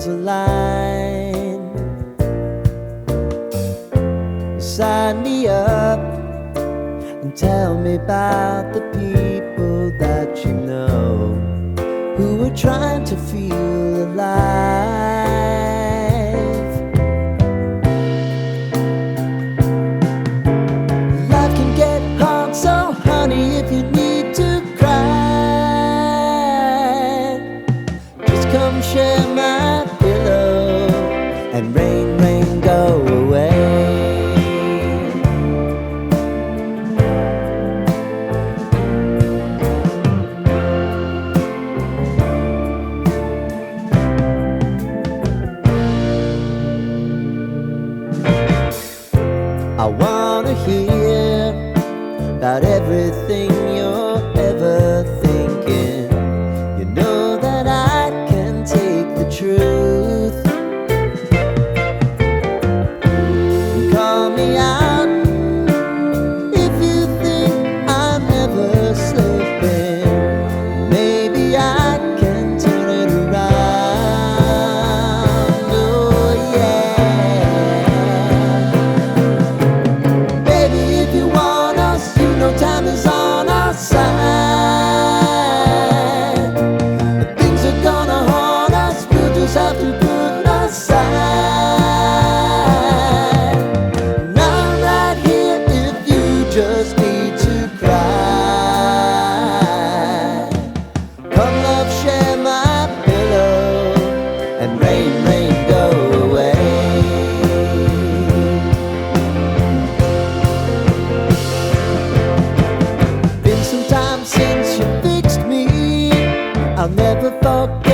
stars align. Sign me up and tell me about the people that you know who are trying to feel alive. Life can get hard, so honey, if you need to cry, just come share my pillow and rain, rain, go away. I wanna hear about everything you're ever thinking. You know that I can take the truth. Call me out if you think I'm ever slipping. Maybe I can turn it around. Oh yeah. Time is on our side. But things are gonna haunt us, we'll just have to put aside. And I'm right here if you just need to cry. Come love, share my pillow and rain, rain, go away. Since you fixed me, I'll never forget.